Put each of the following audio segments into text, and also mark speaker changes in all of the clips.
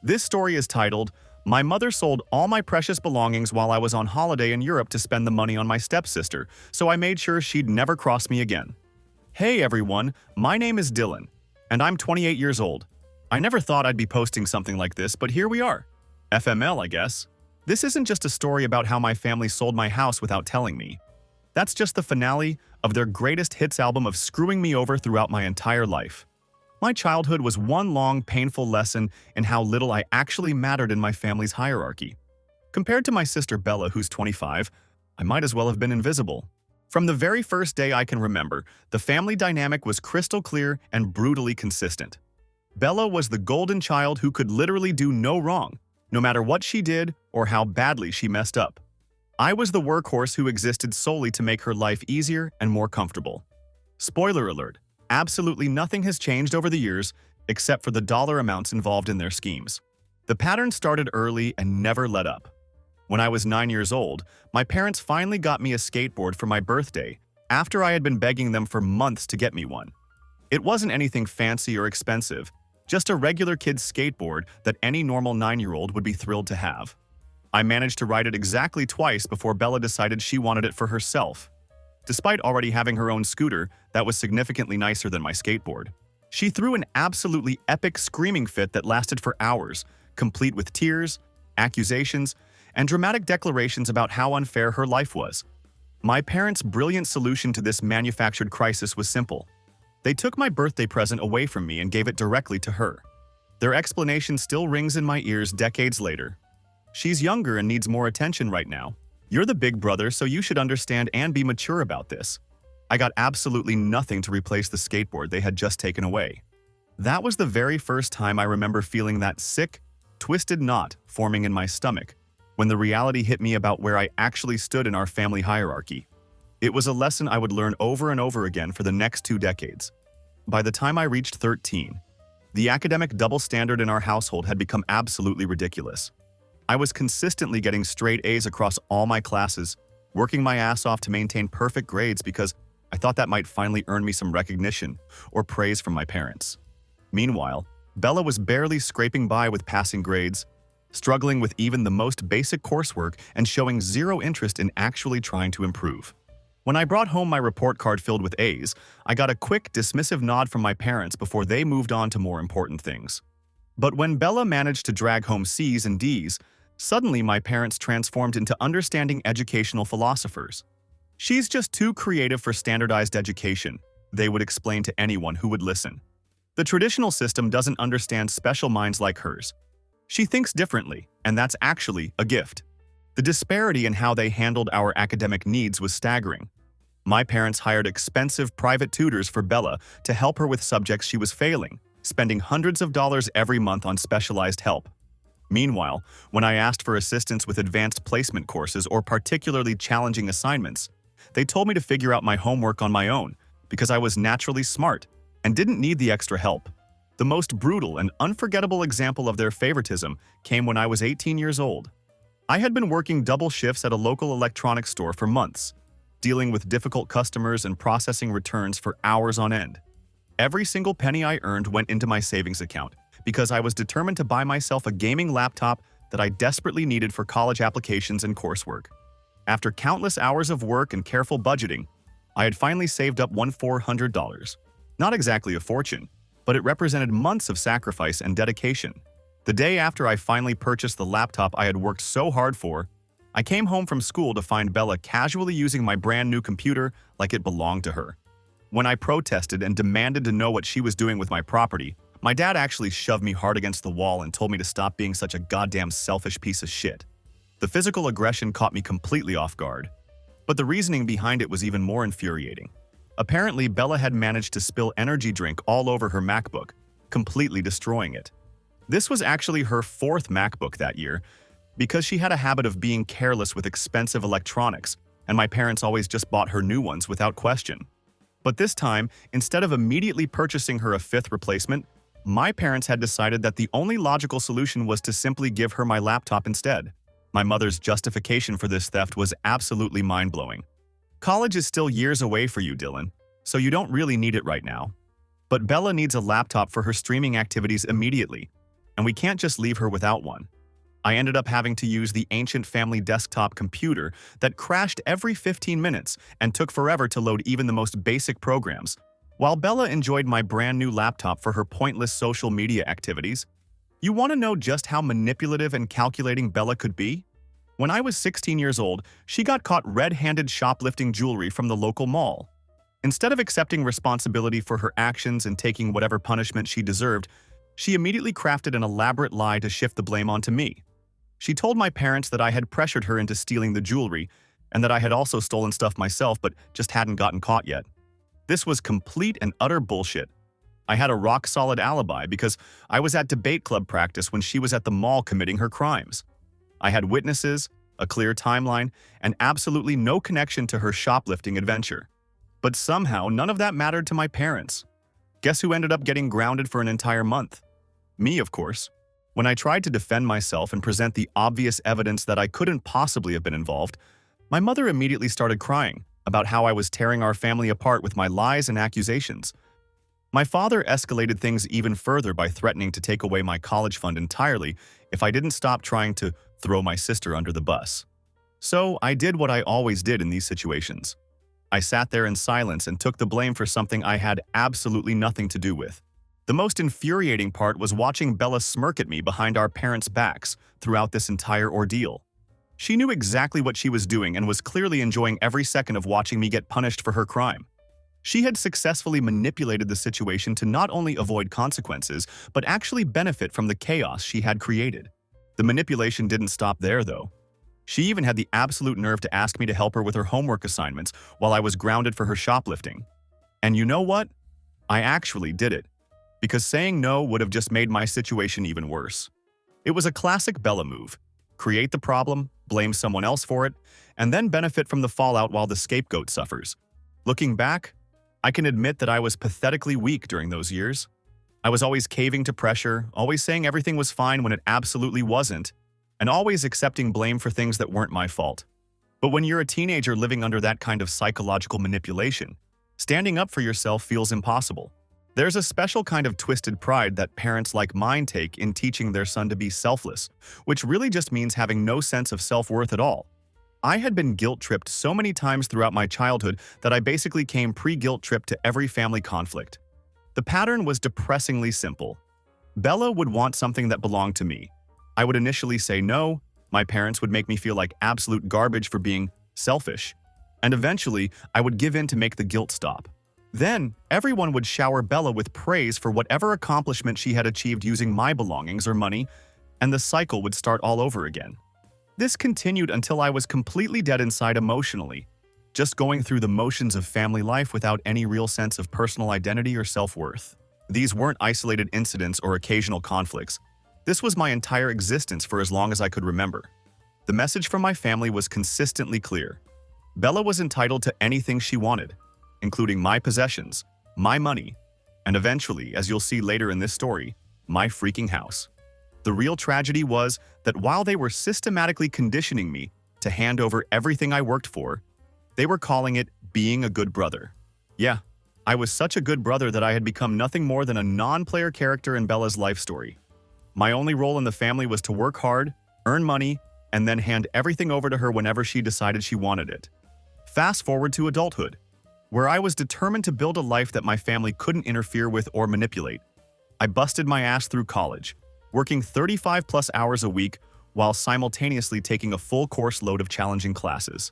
Speaker 1: This story is titled, My Mother Sold All My Precious Belongings While I Was on Holiday in Europe to Spend the Money on My Stepsister, so I made sure she'd never cross me again. Hey everyone, my name is Dylan, and I'm 28 years old. I never thought I'd be posting something like this, but here we are. FML, I guess. This isn't just a story about how my family sold my house without telling me. That's just the finale of their greatest hits album of screwing me over throughout my entire life. My childhood was one long, painful lesson in how little I actually mattered in my family's hierarchy. Compared to my sister Bella, who's 25, I might as well have been invisible. From the very first day I can remember, the family dynamic was crystal clear and brutally consistent. Bella was the golden child who could literally do no wrong, no matter what she did or how badly she messed up. I was the workhorse who existed solely to make her life easier and more comfortable. Spoiler alert, absolutely nothing has changed over the years except for the dollar amounts involved in their schemes. The pattern started early and never let up. When I was 9 years old, my parents finally got me a skateboard for my birthday after I had been begging them for months to get me one. It wasn't anything fancy or expensive, just a regular kid's skateboard that any normal 9-year-old would be thrilled to have. I managed to ride it exactly twice before Bella decided she wanted it for herself. Despite already having her own scooter that was significantly nicer than my skateboard, she threw an absolutely epic screaming fit that lasted for hours, complete with tears, accusations, and dramatic declarations about how unfair her life was. My parents' brilliant solution to this manufactured crisis was simple. They took my birthday present away from me and gave it directly to her. Their explanation still rings in my ears decades later. She's younger and needs more attention right now. You're the big brother, so you should understand and be mature about this. I got absolutely nothing to replace the skateboard they had just taken away. That was the very first time I remember feeling that sick, twisted knot forming in my stomach, when the reality hit me about where I actually stood in our family hierarchy. It was a lesson I would learn over and over again for the next 2 decades. By the time I reached 13, the academic double standard in our household had become absolutely ridiculous. I was consistently getting straight A's across all my classes, working my ass off to maintain perfect grades because I thought that might finally earn me some recognition or praise from my parents. Meanwhile, Bella was barely scraping by with passing grades, struggling with even the most basic coursework and showing zero interest in actually trying to improve. When I brought home my report card filled with A's, I got a quick, dismissive nod from my parents before they moved on to more important things. But when Bella managed to drag home C's and D's, suddenly my parents transformed into understanding educational philosophers. She's just too creative for standardized education, they would explain to anyone who would listen. The traditional system doesn't understand special minds like hers. She thinks differently, and that's actually a gift. The disparity in how they handled our academic needs was staggering. My parents hired expensive private tutors for Bella to help her with subjects she was failing, spending hundreds of dollars every month on specialized help. Meanwhile, when I asked for assistance with advanced placement courses or particularly challenging assignments, they told me to figure out my homework on my own because I was naturally smart and didn't need the extra help. The most brutal and unforgettable example of their favoritism came when I was 18 years old. I had been working double shifts at a local electronics store for months, dealing with difficult customers and processing returns for hours on end. Every single penny I earned went into my savings account because I was determined to buy myself a gaming laptop that I desperately needed for college applications and coursework. After countless hours of work and careful budgeting, I had finally saved up $400. Not exactly a fortune, but it represented months of sacrifice and dedication. The day after I finally purchased the laptop I had worked so hard for, I came home from school to find Bella casually using my brand new computer like it belonged to her. When I protested and demanded to know what she was doing with my property, my dad actually shoved me hard against the wall and told me to stop being such a goddamn selfish piece of shit. The physical aggression caught me completely off guard, but the reasoning behind it was even more infuriating. Apparently, Bella had managed to spill energy drink all over her MacBook, completely destroying it. This was actually her 4th MacBook that year, because she had a habit of being careless with expensive electronics, and my parents always just bought her new ones without question. But this time, instead of immediately purchasing her a 5th replacement, my parents had decided that the only logical solution was to simply give her my laptop instead. My mother's justification for this theft was absolutely mind-blowing. College is still years away for you, Dylan, so you don't really need it right now. But Bella needs a laptop for her streaming activities immediately. and we can't just leave her without one. I ended up having to use the ancient family desktop computer that crashed every 15 minutes and took forever to load even the most basic programs, while Bella enjoyed my brand new laptop for her pointless social media activities. You want to know just how manipulative and calculating Bella could be? When I was 16 years old, she got caught red-handed shoplifting jewelry from the local mall. Instead of accepting responsibility for her actions and taking whatever punishment she deserved, she immediately crafted an elaborate lie to shift the blame onto me. She told my parents that I had pressured her into stealing the jewelry and that I had also stolen stuff myself but just hadn't gotten caught yet. This was complete and utter bullshit. I had a rock-solid alibi because I was at debate club practice when she was at the mall committing her crimes. I had witnesses, a clear timeline, and absolutely no connection to her shoplifting adventure. But somehow, none of that mattered to my parents. Guess who ended up getting grounded for an entire month? Me, of course. When I tried to defend myself and present the obvious evidence that I couldn't possibly have been involved, my mother immediately started crying about how I was tearing our family apart with my lies and accusations. My father escalated things even further by threatening to take away my college fund entirely if I didn't stop trying to throw my sister under the bus. So I did what I always did in these situations. I sat there in silence and took the blame for something I had absolutely nothing to do with. The most infuriating part was watching Bella smirk at me behind our parents' backs throughout this entire ordeal. She knew exactly what she was doing and was clearly enjoying every second of watching me get punished for her crime. She had successfully manipulated the situation to not only avoid consequences, but actually benefit from the chaos she had created. The manipulation didn't stop there, though. She even had the absolute nerve to ask me to help her with her homework assignments while I was grounded for her shoplifting. And you know what? I actually did it. Because saying no would have just made my situation even worse. It was a classic Bella move. Create the problem, blame someone else for it, and then benefit from the fallout while the scapegoat suffers. Looking back, I can admit that I was pathetically weak during those years. I was always caving to pressure, always saying everything was fine when it absolutely wasn't, and always accepting blame for things that weren't my fault. But when you're a teenager living under that kind of psychological manipulation, standing up for yourself feels impossible. There's a special kind of twisted pride that parents like mine take in teaching their son to be selfless, which really just means having no sense of self-worth at all. I had been guilt-tripped so many times throughout my childhood that I basically came pre-guilt-tripped to every family conflict. The pattern was depressingly simple. Bella would want something that belonged to me. I would initially say no, my parents would make me feel like absolute garbage for being selfish, and eventually I would give in to make the guilt stop. Then, everyone would shower Bella with praise for whatever accomplishment she had achieved using my belongings or money, and the cycle would start all over again. This continued until I was completely dead inside emotionally, just going through the motions of family life without any real sense of personal identity or self-worth. These weren't isolated incidents or occasional conflicts. This was my entire existence for as long as I could remember. The message from my family was consistently clear. Bella was entitled to anything she wanted, including my possessions, my money, and eventually, as you'll see later in this story, my freaking house. The real tragedy was that while they were systematically conditioning me to hand over everything I worked for, they were calling it being a good brother. Yeah, I was such a good brother that I had become nothing more than a non-player character in Bella's life story. My only role in the family was to work hard, earn money, and then hand everything over to her whenever she decided she wanted it. Fast forward to adulthood, where I was determined to build a life that my family couldn't interfere with or manipulate. I busted my ass through college, working 35+ hours a week while simultaneously taking a full course load of challenging classes.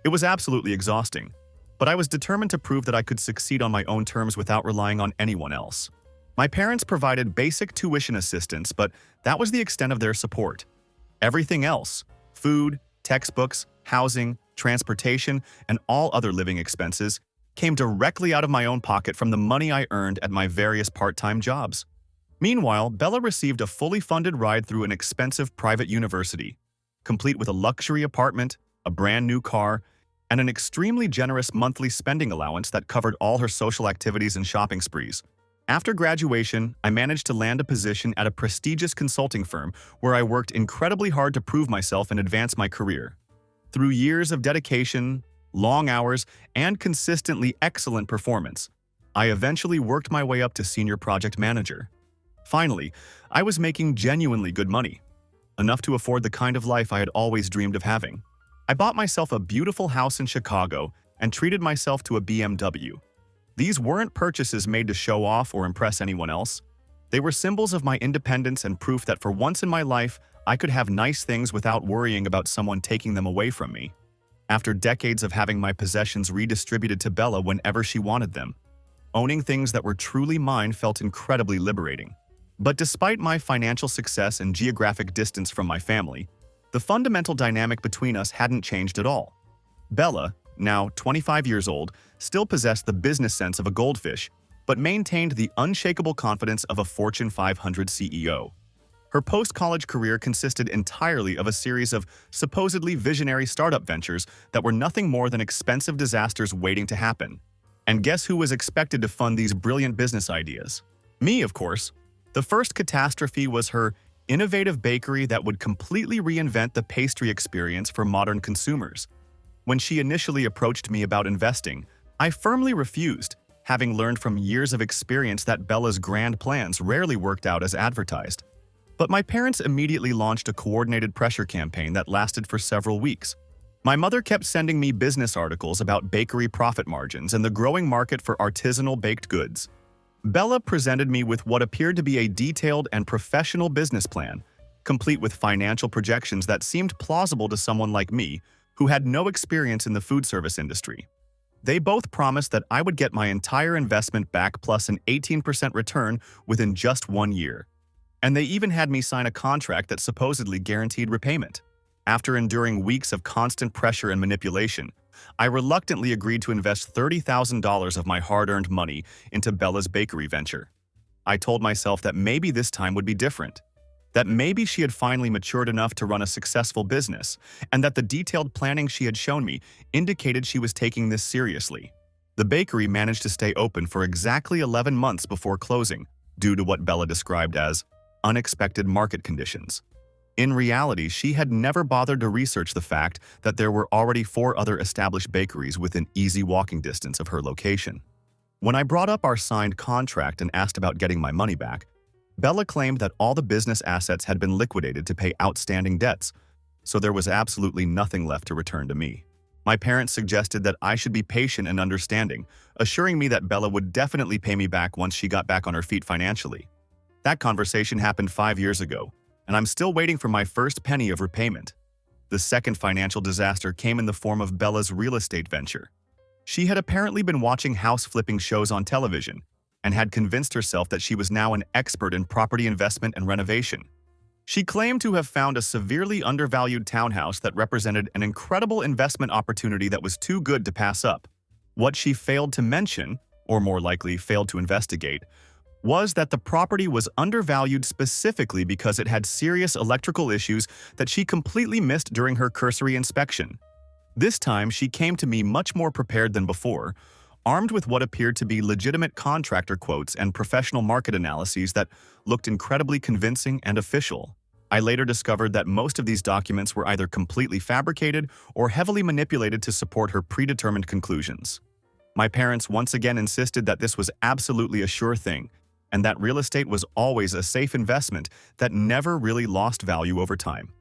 Speaker 1: It was absolutely exhausting, but I was determined to prove that I could succeed on my own terms without relying on anyone else. My parents provided basic tuition assistance, but that was the extent of their support. Everything else, food, textbooks, housing, transportation, and all other living expenses, came directly out of my own pocket from the money I earned at my various part-time jobs. Meanwhile, Bella received a fully funded ride through an expensive private university, complete with a luxury apartment, a brand new car, and an extremely generous monthly spending allowance that covered all her social activities and shopping sprees. After graduation, I managed to land a position at a prestigious consulting firm where I worked incredibly hard to prove myself and advance my career. Through years of dedication, long hours, and consistently excellent performance, I eventually worked my way up to senior project manager. Finally, I was making genuinely good money, enough to afford the kind of life I had always dreamed of having. I bought myself a beautiful house in Chicago and treated myself to a BMW. These weren't purchases made to show off or impress anyone else. They were symbols of my independence and proof that for once in my life, I could have nice things without worrying about someone taking them away from me. After decades of having my possessions redistributed to Bella whenever she wanted them, owning things that were truly mine felt incredibly liberating. But despite my financial success and geographic distance from my family, the fundamental dynamic between us hadn't changed at all. Bella, now 25 years old, still possessed the business sense of a goldfish, but maintained the unshakable confidence of a Fortune 500 CEO. Her post-college career consisted entirely of a series of supposedly visionary startup ventures that were nothing more than expensive disasters waiting to happen. And guess who was expected to fund these brilliant business ideas? Me, of course. The first catastrophe was her innovative bakery that would completely reinvent the pastry experience for modern consumers. When she initially approached me about investing, I firmly refused, having learned from years of experience that Bella's grand plans rarely worked out as advertised. But my parents immediately launched a coordinated pressure campaign that lasted for several weeks. My mother kept sending me business articles about bakery profit margins and the growing market for artisanal baked goods. Bella presented me with what appeared to be a detailed and professional business plan, complete with financial projections that seemed plausible to someone like me, who had no experience in the food service industry. They both promised that I would get my entire investment back plus an 18% return within just 1 year. And they even had me sign a contract that supposedly guaranteed repayment. After enduring weeks of constant pressure and manipulation, I reluctantly agreed to invest $30,000 of my hard-earned money into Bella's bakery venture. I told myself that maybe this time would be different, that maybe she had finally matured enough to run a successful business, and that the detailed planning she had shown me indicated she was taking this seriously. The bakery managed to stay open for exactly 11 months before closing, due to what Bella described as unexpected market conditions. In reality, she had never bothered to research the fact that there were already 4 other established bakeries within easy walking distance of her location. When I brought up our signed contract and asked about getting my money back, Bella claimed that all the business assets had been liquidated to pay outstanding debts, so there was absolutely nothing left to return to me. My parents suggested that I should be patient and understanding, assuring me that Bella would definitely pay me back once she got back on her feet financially. That conversation happened 5 years ago, and I'm still waiting for my first penny of repayment. The second financial disaster came in the form of Bella's real estate venture. She had apparently been watching house-flipping shows on television and had convinced herself that she was now an expert in property investment and renovation. She claimed to have found a severely undervalued townhouse that represented an incredible investment opportunity that was too good to pass up. What she failed to mention, or more likely failed to investigate, was that the property was undervalued specifically because it had serious electrical issues that she completely missed during her cursory inspection. This time, she came to me much more prepared than before, armed with what appeared to be legitimate contractor quotes and professional market analyses that looked incredibly convincing and official. I later discovered that most of these documents were either completely fabricated or heavily manipulated to support her predetermined conclusions. My parents once again insisted that this was absolutely a sure thing, and that real estate was always a safe investment that never really lost value over time.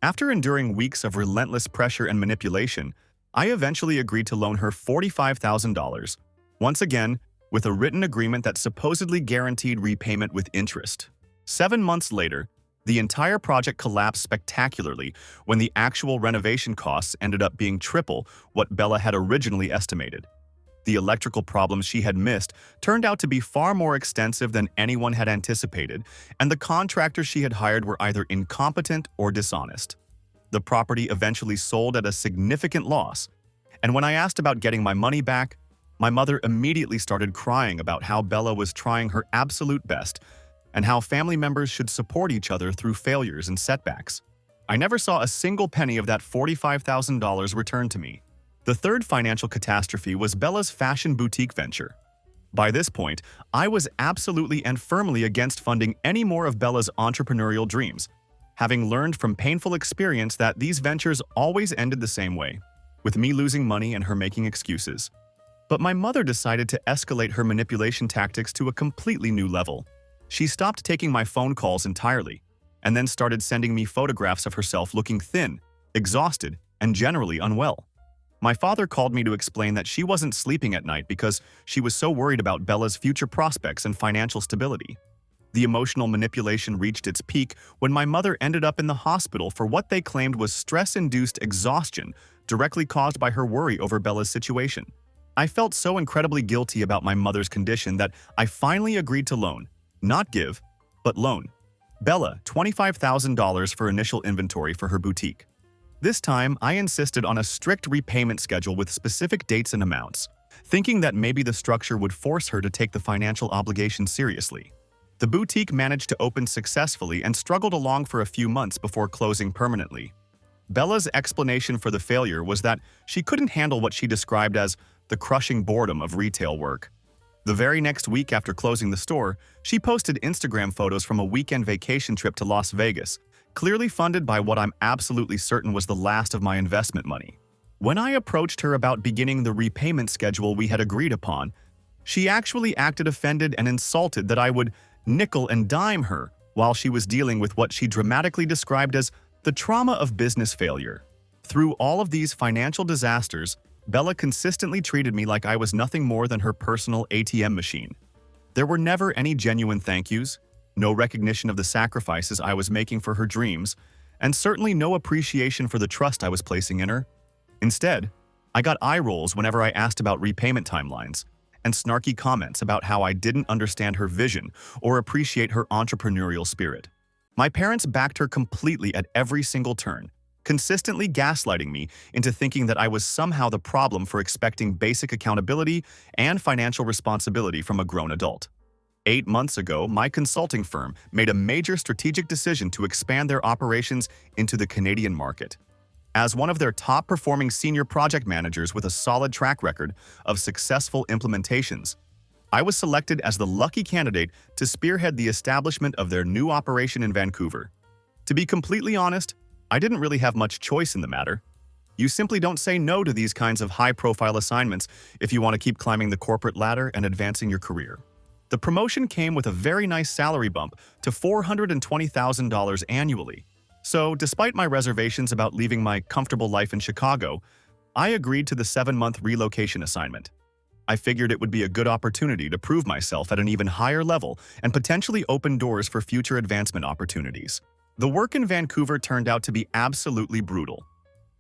Speaker 1: After enduring weeks of relentless pressure and manipulation, I eventually agreed to loan her $45,000, once again with a written agreement that supposedly guaranteed repayment with interest. 7 months later, the entire project collapsed spectacularly when the actual renovation costs ended up being triple what Bella had originally estimated. The electrical problems she had missed turned out to be far more extensive than anyone had anticipated, and the contractors she had hired were either incompetent or dishonest. The property eventually sold at a significant loss, and when I asked about getting my money back, my mother immediately started crying about how Bella was trying her absolute best and how family members should support each other through failures and setbacks. I never saw a single penny of that $45,000 returned to me. The third financial catastrophe was Bella's fashion boutique venture. By this point, I was absolutely and firmly against funding any more of Bella's entrepreneurial dreams, having learned from painful experience that these ventures always ended the same way, with me losing money and her making excuses. But my mother decided to escalate her manipulation tactics to a completely new level. She stopped taking my phone calls entirely, and then started sending me photographs of herself looking thin, exhausted, and generally unwell. My father called me to explain that she wasn't sleeping at night because she was so worried about Bella's future prospects and financial stability. The emotional manipulation reached its peak when my mother ended up in the hospital for what they claimed was stress-induced exhaustion directly caused by her worry over Bella's situation. I felt so incredibly guilty about my mother's condition that I finally agreed to loan, not give, but loan, Bella $25,000 for initial inventory for her boutique. This time, I insisted on a strict repayment schedule with specific dates and amounts, thinking that maybe the structure would force her to take the financial obligation seriously. The boutique managed to open successfully and struggled along for a few months before closing permanently. Bella's explanation for the failure was that she couldn't handle what she described as the crushing boredom of retail work. The very next week after closing the store, she posted Instagram photos from a weekend vacation trip to Las Vegas, clearly funded by what I'm absolutely certain was the last of my investment money. When I approached her about beginning the repayment schedule we had agreed upon, she actually acted offended and insulted that I would nickel and dime her while she was dealing with what she dramatically described as the trauma of business failure. Through all of these financial disasters, Bella consistently treated me like I was nothing more than her personal ATM machine. There were never any genuine thank yous, no recognition of the sacrifices I was making for her dreams, and certainly no appreciation for the trust I was placing in her. Instead, I got eye rolls whenever I asked about repayment timelines, and snarky comments about how I didn't understand her vision or appreciate her entrepreneurial spirit. My parents backed her completely at every single turn, consistently gaslighting me into thinking that I was somehow the problem for expecting basic accountability and financial responsibility from a grown adult. 8 months ago, my consulting firm made a major strategic decision to expand their operations into the Canadian market. As one of their top-performing senior project managers with a solid track record of successful implementations, I was selected as the lucky candidate to spearhead the establishment of their new operation in Vancouver. To be completely honest, I didn't really have much choice in the matter. You simply don't say no to these kinds of high-profile assignments if you want to keep climbing the corporate ladder and advancing your career. The promotion came with a very nice salary bump to $420,000 annually. So, despite my reservations about leaving my comfortable life in Chicago, I agreed to the 7-month relocation assignment. I figured it would be a good opportunity to prove myself at an even higher level and potentially open doors for future advancement opportunities. The work in Vancouver turned out to be absolutely brutal.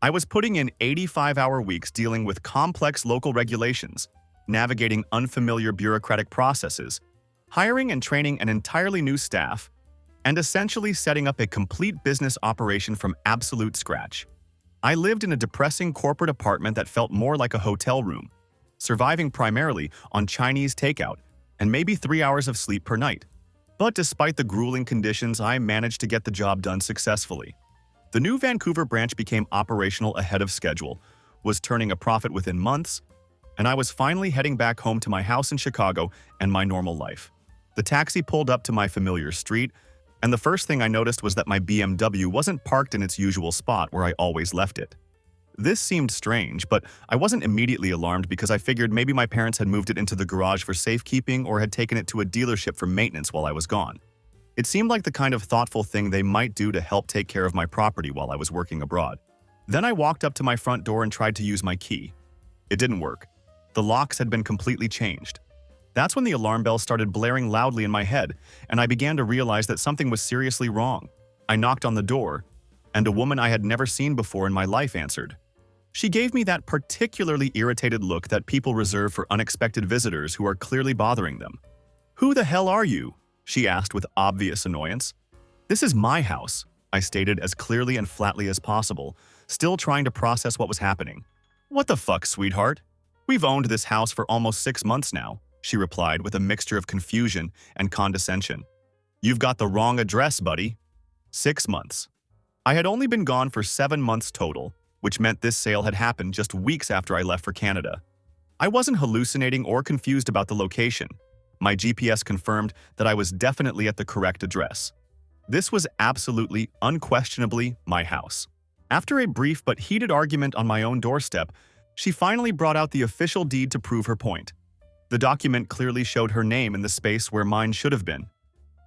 Speaker 1: I was putting in 85-hour weeks dealing with complex local regulations, navigating unfamiliar bureaucratic processes, hiring and training an entirely new staff, and essentially setting up a complete business operation from absolute scratch. I lived in a depressing corporate apartment that felt more like a hotel room, surviving primarily on Chinese takeout and maybe 3 hours of sleep per night. But despite the grueling conditions, I managed to get the job done successfully. The new Vancouver branch became operational ahead of schedule, was turning a profit within months, and I was finally heading back home to my house in Chicago and my normal life. The taxi pulled up to my familiar street, and the first thing I noticed was that my BMW wasn't parked in its usual spot where I always left it. This seemed strange, but I wasn't immediately alarmed because I figured maybe my parents had moved it into the garage for safekeeping or had taken it to a dealership for maintenance while I was gone. It seemed like the kind of thoughtful thing they might do to help take care of my property while I was working abroad. Then I walked up to my front door and tried to use my key. It didn't work. The locks had been completely changed. That's when the alarm bell started blaring loudly in my head, and I began to realize that something was seriously wrong. I knocked on the door, and a woman I had never seen before in my life answered. She gave me that particularly irritated look that people reserve for unexpected visitors who are clearly bothering them. "Who the hell are you?" she asked with obvious annoyance. "This is my house," I stated as clearly and flatly as possible, still trying to process what was happening. "What the fuck, sweetheart? We've owned this house for almost 6 months now," she replied with a mixture of confusion and condescension. "You've got the wrong address, buddy." 6 months. I had only been gone for 7 months total, which meant this sale had happened just weeks after I left for Canada. I wasn't hallucinating or confused about the location. My GPS confirmed that I was definitely at the correct address. This was absolutely, unquestionably, my house. After a brief but heated argument on my own doorstep, she finally brought out the official deed to prove her point. The document clearly showed her name in the space where mine should have been.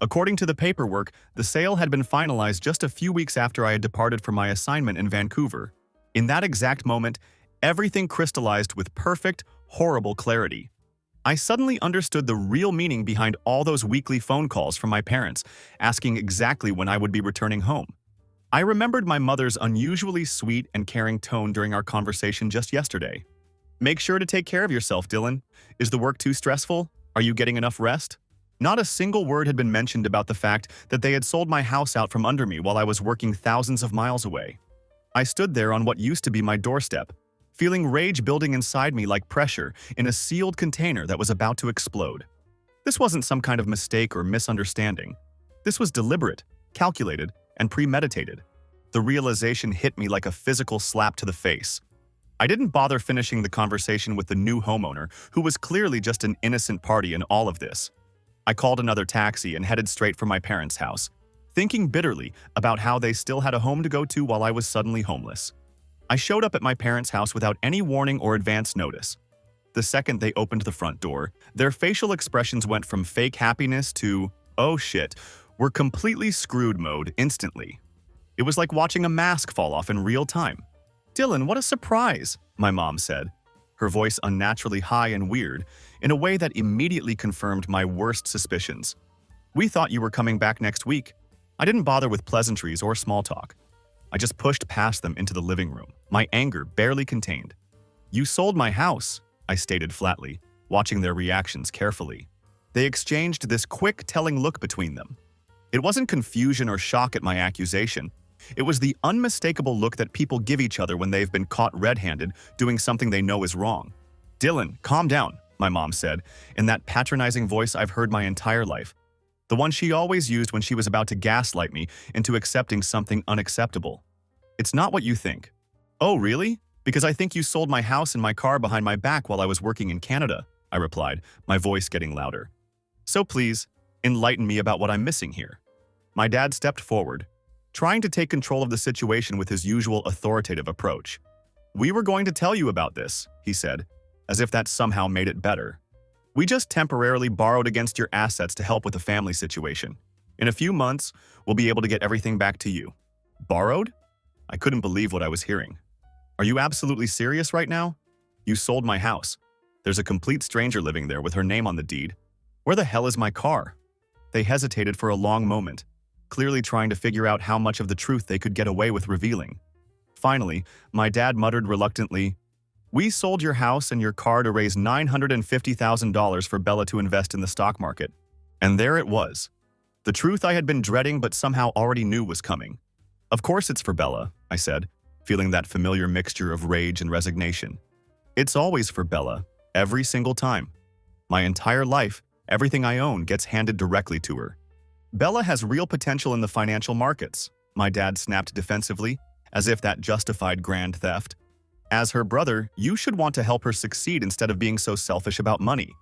Speaker 1: According to the paperwork, the sale had been finalized just a few weeks after I had departed for my assignment in Vancouver. In that exact moment, everything crystallized with perfect, horrible clarity. I suddenly understood the real meaning behind all those weekly phone calls from my parents, asking exactly when I would be returning home. I remembered my mother's unusually sweet and caring tone during our conversation just yesterday. "Make sure to take care of yourself, Dylan. Is the work too stressful? Are you getting enough rest?" Not a single word had been mentioned about the fact that they had sold my house out from under me while I was working thousands of miles away. I stood there on what used to be my doorstep, feeling rage building inside me like pressure in a sealed container that was about to explode. This wasn't some kind of mistake or misunderstanding. This was deliberate, calculated, and premeditated. The realization hit me like a physical slap to the face. I didn't bother finishing the conversation with the new homeowner, who was clearly just an innocent party in all of this. I called another taxi and headed straight for my parents' house, thinking bitterly about how they still had a home to go to while I was suddenly homeless. I showed up at my parents' house without any warning or advance notice. The second they opened the front door, their facial expressions went from fake happiness to, "Oh shit, we're completely screwed" mode instantly. It was like watching a mask fall off in real time. "Dylan, what a surprise," my mom said, her voice unnaturally high and weird, in a way that immediately confirmed my worst suspicions. "We thought you were coming back next week." I didn't bother with pleasantries or small talk. I just pushed past them into the living room, my anger barely contained. "You sold my house," I stated flatly, watching their reactions carefully. They exchanged this quick, telling look between them. It wasn't confusion or shock at my accusation. It was the unmistakable look that people give each other when they've been caught red-handed doing something they know is wrong. "Dylan, calm down," my mom said, in that patronizing voice I've heard my entire life. The one she always used when she was about to gaslight me into accepting something unacceptable. "It's not what you think." "Oh, really? Because I think you sold my house and my car behind my back while I was working in Canada," I replied, my voice getting louder. "So please, enlighten me about what I'm missing here." My dad stepped forward, trying to take control of the situation with his usual authoritative approach. "We were going to tell you about this," he said, as if that somehow made it better. "We just temporarily borrowed against your assets to help with the family situation. In a few months, we'll be able to get everything back to you." "Borrowed?" I couldn't believe what I was hearing. "Are you absolutely serious right now? You sold my house. There's a complete stranger living there with her name on the deed. Where the hell is my car?" They hesitated for a long moment, clearly trying to figure out how much of the truth they could get away with revealing. Finally, my dad muttered reluctantly, "We sold your house and your car to raise $950,000 for Bella to invest in the stock market." And there it was. The truth I had been dreading but somehow already knew was coming. "Of course it's for Bella," I said, feeling that familiar mixture of rage and resignation. "It's always for Bella, every single time. My entire life, everything I own gets handed directly to her. Bella has real potential in the financial markets," my dad snapped defensively, as if that justified grand theft. "As her brother, you should want to help her succeed instead of being so selfish about money.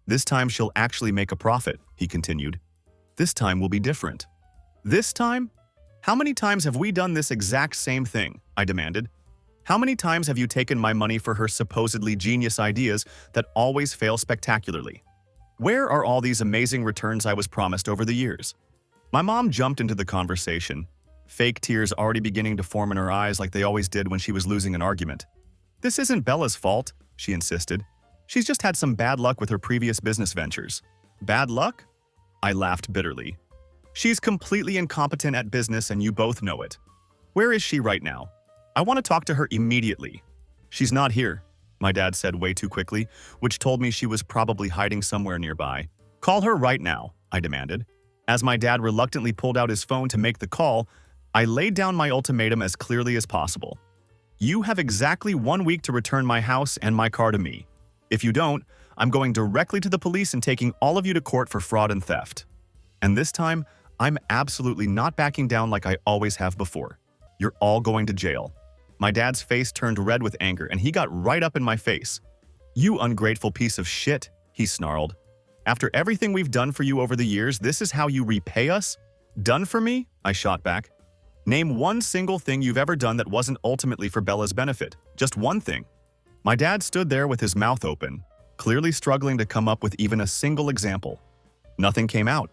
Speaker 1: This time she'll actually make a profit," he continued. "This time will be different." "This time? How many times have we done this exact same thing?" I demanded. "How many times have you taken my money for her supposedly genius ideas that always fail spectacularly? Where are all these amazing returns I was promised over the years?" My mom jumped into the conversation, fake tears already beginning to form in her eyes like they always did when she was losing an argument. "This isn't Bella's fault," she insisted. "She's just had some bad luck with her previous business ventures." "Bad luck?" I laughed bitterly. "She's completely incompetent at business and you both know it. Where is she right now? I want to talk to her immediately." "She's not here," my dad said way too quickly, which told me she was probably hiding somewhere nearby. "Call her right now," I demanded. As my dad reluctantly pulled out his phone to make the call, I laid down my ultimatum as clearly as possible. "You have exactly 1 week to return my house and my car to me. If you don't, I'm going directly to the police and taking all of you to court for fraud and theft. And this time, I'm absolutely not backing down like I always have before. You're all going to jail." My dad's face turned red with anger and he got right up in my face. "You ungrateful piece of shit," he snarled. "After everything we've done for you over the years, this is how you repay us?" "Done for me?" I shot back. "Name one single thing you've ever done that wasn't ultimately for Bella's benefit. Just one thing." My dad stood there with his mouth open, clearly struggling to come up with even a single example. Nothing came out.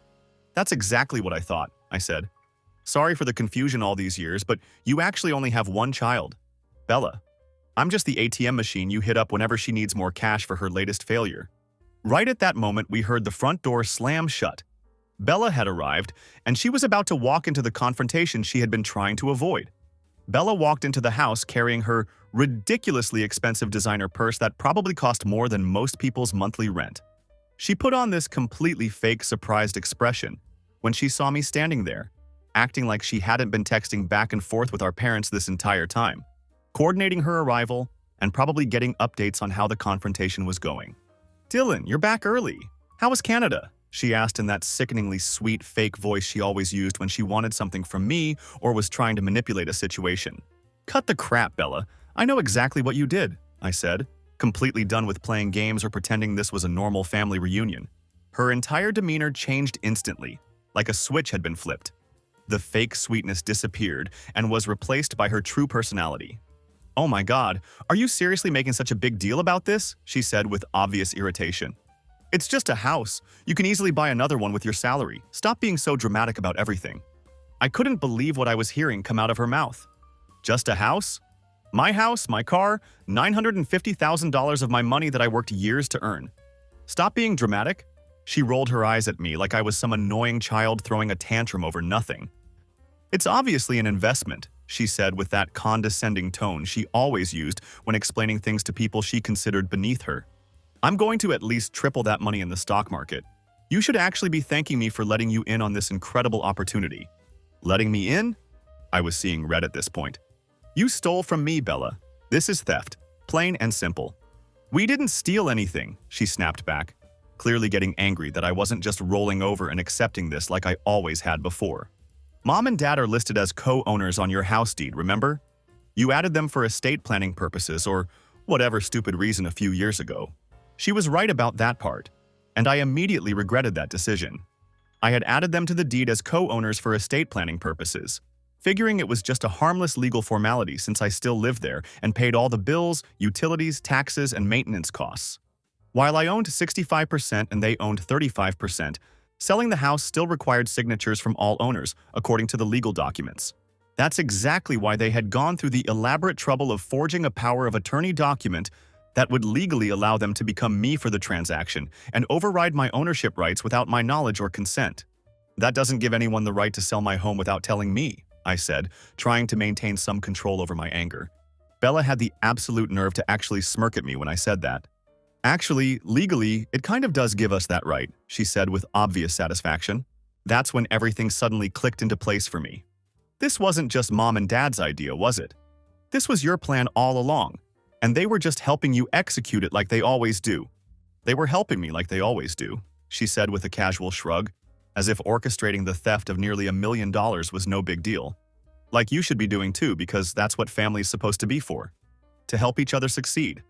Speaker 1: That's exactly what I thought, I said. Sorry for the confusion all these years, but you actually only have one child. Bella. I'm just the ATM machine you hit up whenever she needs more cash for her latest failure. Right at that moment, we heard the front door slam shut. Bella had arrived, and she was about to walk into the confrontation she had been trying to avoid. Bella walked into the house carrying her ridiculously expensive designer purse that probably cost more than most people's monthly rent. She put on this completely fake, surprised expression when she saw me standing there, acting like she hadn't been texting back and forth with our parents this entire time, coordinating her arrival and probably getting updates on how the confrontation was going. "Dylan, you're back early. How was Canada?" she asked in that sickeningly sweet, fake voice she always used when she wanted something from me or was trying to manipulate a situation. "Cut the crap, Bella. I know exactly what you did," I said, completely done with playing games or pretending this was a normal family reunion. Her entire demeanor changed instantly, like a switch had been flipped. The fake sweetness disappeared and was replaced by her true personality. "Oh my God, are you seriously making such a big deal about this?" she said with obvious irritation. "It's just a house. You can easily buy another one with your salary. Stop being so dramatic about everything." I couldn't believe what I was hearing come out of her mouth. Just a house? My house, my car, $950,000 of my money that I worked years to earn. Stop being dramatic. She rolled her eyes at me like I was some annoying child throwing a tantrum over nothing. "It's obviously an investment," she said with that condescending tone she always used when explaining things to people she considered beneath her. "I'm going to at least triple that money in the stock market. You should actually be thanking me for letting you in on this incredible opportunity." "Letting me in?" I was seeing red at this point. "You stole from me, Bella. This is theft, plain and simple." "We didn't steal anything," she snapped back, clearly getting angry that I wasn't just rolling over and accepting this like I always had before. "Mom and Dad are listed as co-owners on your house deed, remember? You added them for estate planning purposes or whatever stupid reason a few years ago." She was right about that part, and I immediately regretted that decision. I had added them to the deed as co-owners for estate planning purposes, figuring it was just a harmless legal formality since I still lived there and paid all the bills, utilities, taxes, and maintenance costs. While I owned 65% and they owned 35%, selling the house still required signatures from all owners, according to the legal documents. That's exactly why they had gone through the elaborate trouble of forging a power of attorney document that would legally allow them to become me for the transaction and override my ownership rights without my knowledge or consent. "That doesn't give anyone the right to sell my home without telling me," I said, trying to maintain some control over my anger. Bella had the absolute nerve to actually smirk at me when I said that. "Actually, legally, it kind of does give us that right," she said with obvious satisfaction. That's when everything suddenly clicked into place for me. This wasn't just Mom and Dad's idea, was it? This was your plan all along, and they were just helping you execute it like they always do. "They were helping me like they always do," she said with a casual shrug, as if orchestrating the theft of nearly $1 million was no big deal. "Like you should be doing too, because that's what family's supposed to be for. To help each other succeed.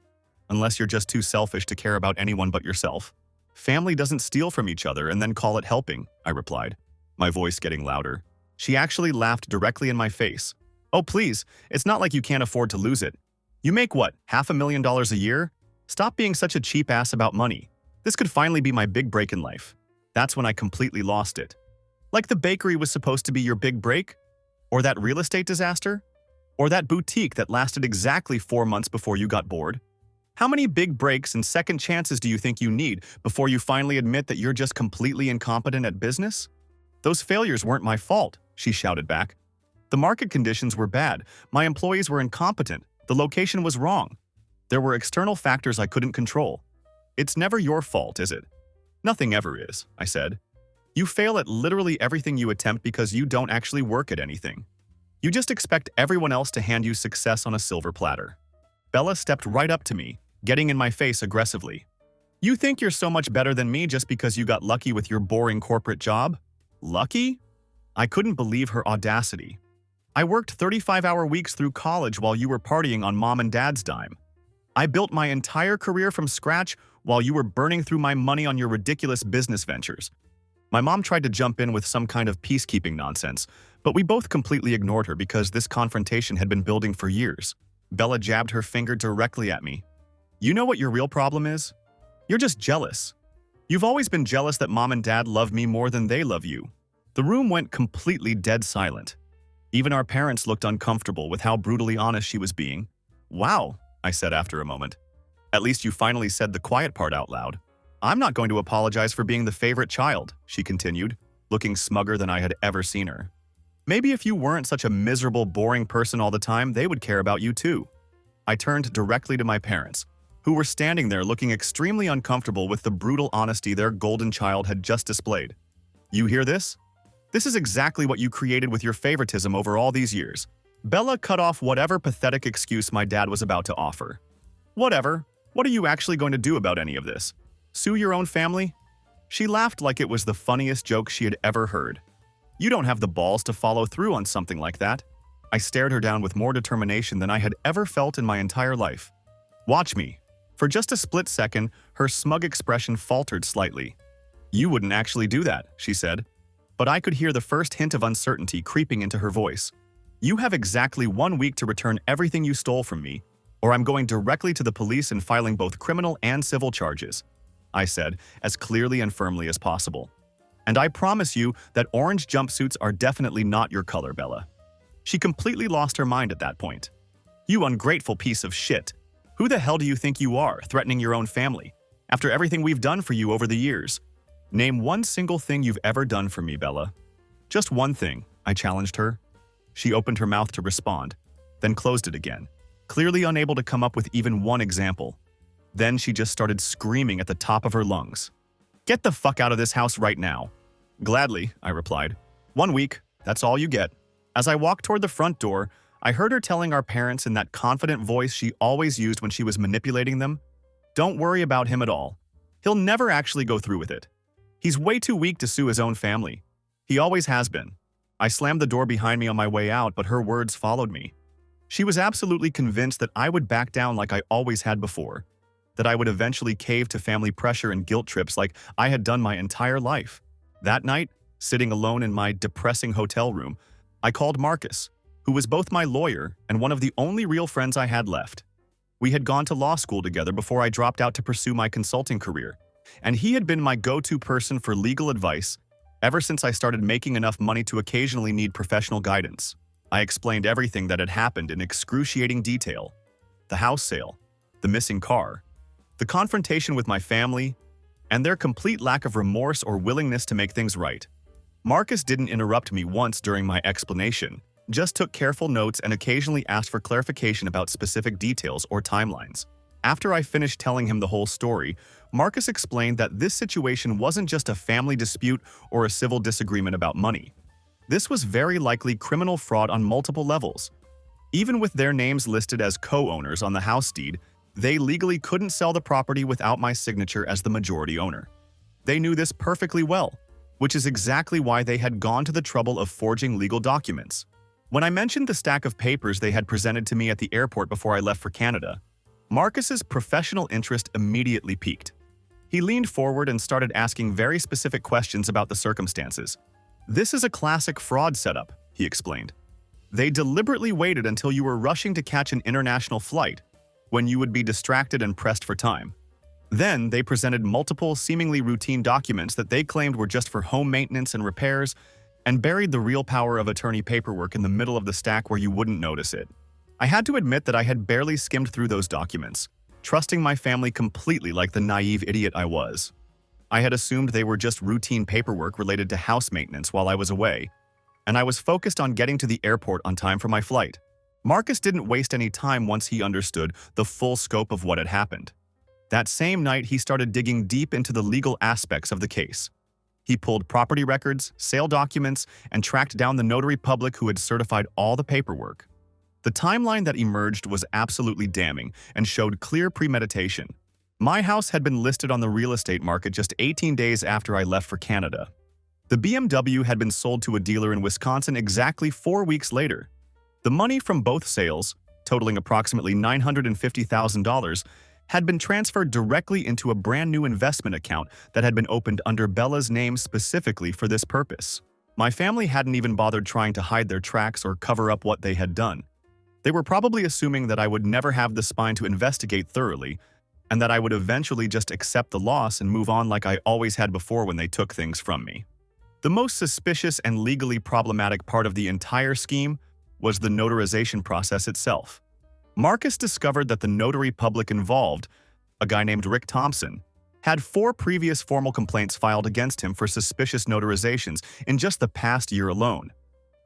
Speaker 1: Unless you're just too selfish to care about anyone but yourself. Family doesn't steal from each other and then call it helping," I replied, my voice getting louder. She actually laughed directly in my face. "Oh please, it's not like you can't afford to lose it. You make what, $500,000 a year? Stop being such a cheap ass about money. This could finally be my big break in life." That's when I completely lost it. Like the bakery was supposed to be your big break? Or that real estate disaster? Or that boutique that lasted exactly 4 months before you got bored? How many big breaks and second chances do you think you need before you finally admit that you're just completely incompetent at business? "Those failures weren't my fault," she shouted back. "The market conditions were bad, my employees were incompetent, the location was wrong. There were external factors I couldn't control. It's never your fault, is it?" "Nothing ever is," I said. "You fail at literally everything you attempt because you don't actually work at anything. You just expect everyone else to hand you success on a silver platter." Bella stepped right up to me, getting in my face aggressively. "You think you're so much better than me just because you got lucky with your boring corporate job? Lucky?" I couldn't believe her audacity. "I worked 35-hour weeks through college while you were partying on Mom and Dad's dime. I built my entire career from scratch while you were burning through my money on your ridiculous business ventures." My mom tried to jump in with some kind of peacekeeping nonsense, but we both completely ignored her because this confrontation had been building for years. Bella jabbed her finger directly at me. "You know what your real problem is? You're just jealous. You've always been jealous that mom and dad love me more than they love you." The room went completely dead silent. Even our parents looked uncomfortable with how brutally honest she was being. "Wow," I said after a moment. "At least you finally said the quiet part out loud." "I'm not going to apologize for being the favorite child," she continued, looking smugger than I had ever seen her. "Maybe if you weren't such a miserable, boring person all the time, they would care about you too." I turned directly to my parents, who were standing there looking extremely uncomfortable with the brutal honesty their golden child had just displayed. "You hear this? This is exactly what you created with your favoritism over all these years." Bella cut off whatever pathetic excuse my dad was about to offer. "Whatever. What are you actually going to do about any of this? Sue your own family?" She laughed like it was the funniest joke she had ever heard. "You don't have the balls to follow through on something like that." I stared her down with more determination than I had ever felt in my entire life. "Watch me." For just a split second, her smug expression faltered slightly. "You wouldn't actually do that," she said. But I could hear the first hint of uncertainty creeping into her voice. "You have exactly 1 week to return everything you stole from me, or I'm going directly to the police and filing both criminal and civil charges," I said, as clearly and firmly as possible. "And I promise you that orange jumpsuits are definitely not your color, Bella." She completely lost her mind at that point. "You ungrateful piece of shit. Who the hell do you think you are, threatening your own family? After everything we've done for you over the years. Name one single thing you've ever done for me, Bella." "Just one thing," I challenged her. She opened her mouth to respond, then closed it again, clearly unable to come up with even one example. Then she just started screaming at the top of her lungs. "Get the fuck out of this house right now." "Gladly," I replied. "1 week, that's all you get." As I walked toward the front door, I heard her telling our parents in that confident voice she always used when she was manipulating them, "Don't worry about him at all. He'll never actually go through with it. He's way too weak to sue his own family. He always has been." I slammed the door behind me on my way out, but her words followed me. She was absolutely convinced that I would back down like I always had before, that I would eventually cave to family pressure and guilt trips like I had done my entire life. That night, sitting alone in my depressing hotel room, I called Marcus, who was both my lawyer and one of the only real friends I had left. We had gone to law school together before I dropped out to pursue my consulting career, and he had been my go-to person for legal advice ever since I started making enough money to occasionally need professional guidance. I explained everything that had happened in excruciating detail: the house sale, the missing car, the confrontation with my family, and their complete lack of remorse or willingness to make things right. Marcus didn't interrupt me once during my explanation, just took careful notes and occasionally asked for clarification about specific details or timelines. After I finished telling him the whole story, Marcus explained that this situation wasn't just a family dispute or a civil disagreement about money. This was very likely criminal fraud on multiple levels. Even with their names listed as co-owners on the house deed, they legally couldn't sell the property without my signature as the majority owner. They knew this perfectly well, which is exactly why they had gone to the trouble of forging legal documents. When I mentioned the stack of papers they had presented to me at the airport before I left for Canada, Marcus's professional interest immediately piqued. He leaned forward and started asking very specific questions about the circumstances. "This is a classic fraud setup," he explained. "They deliberately waited until you were rushing to catch an international flight, when you would be distracted and pressed for time. Then they presented multiple, seemingly routine documents that they claimed were just for home maintenance and repairs, and buried the real power of attorney paperwork in the middle of the stack where you wouldn't notice it." I had to admit that I had barely skimmed through those documents, trusting my family completely like the naive idiot I was. I had assumed they were just routine paperwork related to house maintenance while I was away, and I was focused on getting to the airport on time for my flight. Marcus didn't waste any time once he understood the full scope of what had happened. That same night, he started digging deep into the legal aspects of the case. He pulled property records, sale documents, and tracked down the notary public who had certified all the paperwork. The timeline that emerged was absolutely damning and showed clear premeditation. My house had been listed on the real estate market just 18 days after I left for Canada. The BMW had been sold to a dealer in Wisconsin exactly 4 weeks later. The money from both sales, totaling approximately $950,000, had been transferred directly into a brand new investment account that had been opened under Bella's name specifically for this purpose. My family hadn't even bothered trying to hide their tracks or cover up what they had done. They were probably assuming that I would never have the spine to investigate thoroughly, and that I would eventually just accept the loss and move on like I always had before when they took things from me. The most suspicious and legally problematic part of the entire scheme was the notarization process itself. Marcus discovered that the notary public involved, a guy named Rick Thompson, had 4 previous formal complaints filed against him for suspicious notarizations in just the past year alone.